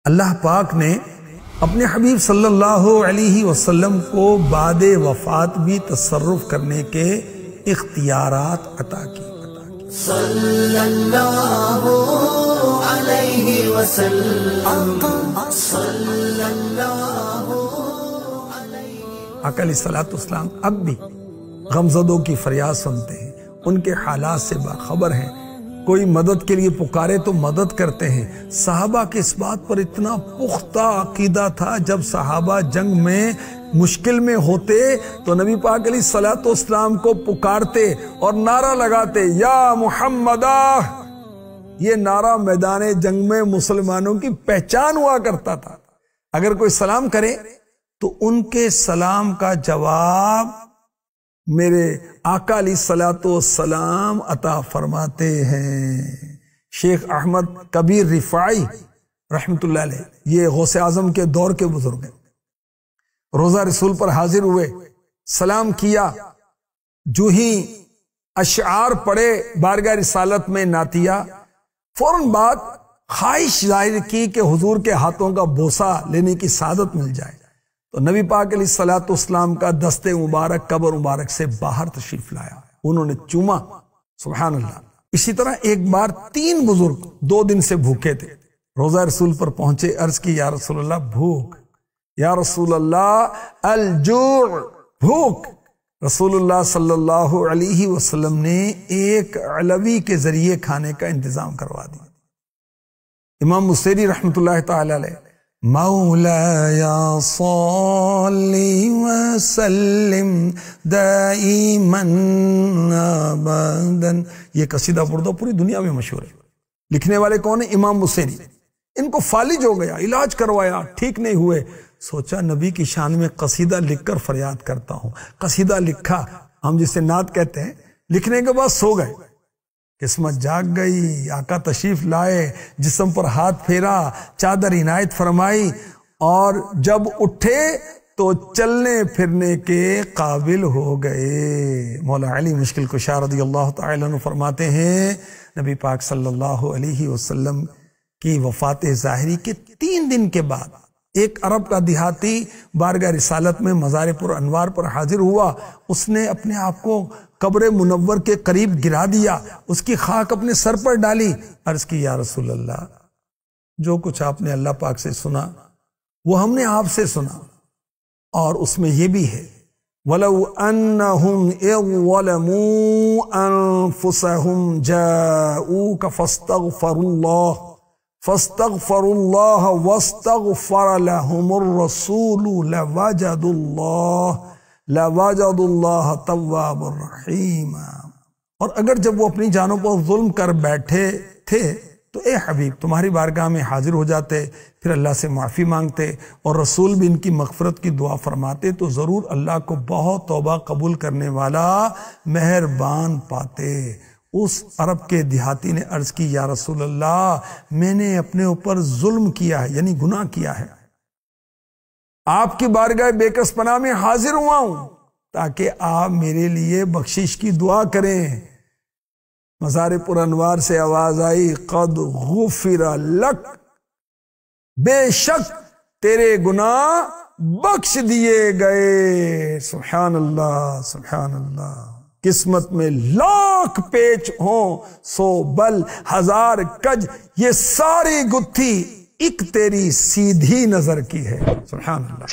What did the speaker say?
اللہ پاک نے اپنے حبیب صلی اللہ علیہ وسلم کو بعد وفات بھی تصرف کرنے کے اختیارات عطا کی صلی اللہ علیہ وسلم صلی اللہ علیہ آقا علیہ الصلوۃ والسلام اب بھی غمزدوں کی فریاد سنتے ہیں، ان کے حالات سے باخبر ہیں، کوئی مدد کے لیے پکارے تو مدد کرتے ہیں۔ صحابہ کے اس بات پر اتنا پختہ عقیدہ تھا، جب صحابہ جنگ میں مشکل میں ہوتے تو نبی پاک علیہ الصلوۃ والسلام کو پکارتے اور نعرہ لگاتے، یا محمدہ۔ یہ نعرہ میدان جنگ میں مسلمانوں کی پہچان ہوا کرتا تھا۔ اگر کوئی سلام کرے تو ان کے سلام کا جواب میرے آقا علیہ الصلوۃ والسلام عطا فرماتے ہیں۔ شیخ احمد کبیر رفاعی رحمت اللہ علیہ، یہ غوث اعظم کے دور کے بزرگ ہیں، روزہ رسول پر حاضر ہوئے، سلام کیا، جو ہی اشعار پڑھے بارگاہ رسالت میں نعتیہ، فوراً بعد خواہش ظاہر کی کہ حضور کے ہاتھوں کا بوسہ لینے کی سعادت مل جائے، تو نبی پاک علیہ الصلوۃ والسلام کا دست مبارک قبر مبارک سے باہر تشریف لایا، انہوں نے چوما، سبحان اللہ۔ اسی طرح ایک بار 3 بزرگ 2 دن سے بھوکے تھے، روزہ رسول پر پہنچے، عرض کی یا رسول اللہ بھوک، یا رسول اللہ الجوع، بھوک۔ رسول اللہ صلی اللہ علیہ وسلم نے ایک علوی کے ذریعے کھانے کا انتظام کروا دیا۔ امام مسیری رحمت اللہ تعالی علیہ، مولاي صل وسلم دائما ابدا، یہ قصیدہ پڑھ دو، پوری دنیا میں مشہور ہے۔ لکھنے والے کون ہیں؟ امام مسیری۔ ان کو فالج ہو گیا، علاج کروایا، ٹھیک نہیں ہوئے، سوچا نبی کی شان میں قصیدہ لکھ کر فریاد کرتا ہوں۔ قصیدہ لکھا، ہم جسے نعت کہتے ہیں، لکھنے کے بعد سو گئے، قسمت جاگ گئی، آقا تشریف لائے، جسم پر ہاتھ پھیرا، چادر عنایت فرمائی، اور جب اٹھے تو چلنے پھرنے کے قابل ہو گئے۔ مولا علی مشکل کشا رضی اللہ تعالیٰ عنہ فرماتے ہیں، نبی پاک صلی اللہ علیہ وسلم کی وفات ظاہری کے 3 دن کے بعد ایک عرب کا دیہاتی بارگاہ رسالت میں مزار پر انوار پر حاضر ہوا، اس نے اپنے آپ کو قبر منور کے قریب گرا دیا، اس کی خاک اپنے سر پر ڈالی، عرض کی یا رسول اللہ، جو کچھ آپ نے اللہ پاک سے سنا وہ ہم نے آپ سے سنا، اور اس میں یہ بھی ہے وَلَوْ أَنَّهُمْ إِذْ ظَلَمُوا أَنفُسَهُمْ جَاءُوكَ فَاسْتَغْفَرُوا اللَّهَ وَاسْتَغْفَرَ لَهُمُ الرَّسُولُ لَوَجَدُوا اللَّهَ تَوَّابًا رَحِيمًا۔ اور اگر جب وہ اپنی جانوں پر ظلم کر بیٹھے تھے تو اے حبیب تمہاری بارگاہ میں حاضر ہو جاتے، پھر اللہ سے معافی مانگتے، اور رسول بھی ان کی مغفرت کی دعا فرماتے، تو ضرور اللہ کو بہت توبہ قبول کرنے والا مہربان پاتے۔ اس عرب کے دیہاتی نے عرض کی یا رسول اللہ، میں نے اپنے اوپر ظلم کیا ہے، یعنی گناہ کیا ہے، آپ کی بارگاہ بے کس پناہ میں حاضر ہوا ہوں تاکہ آپ میرے لیے بخشش کی دعا کریں۔ مزار پر انوار سے آواز آئی، قد غفر لک، بے شک تیرے گناہ بخش دیے گئے۔ سبحان اللہ، سبحان اللہ۔ قسمت میں لاکھ پیچ ہوں سو بل 1000 کج، یہ ساری گتھی ایک تیری سیدھی نظر کی ہے۔ سبحان اللہ۔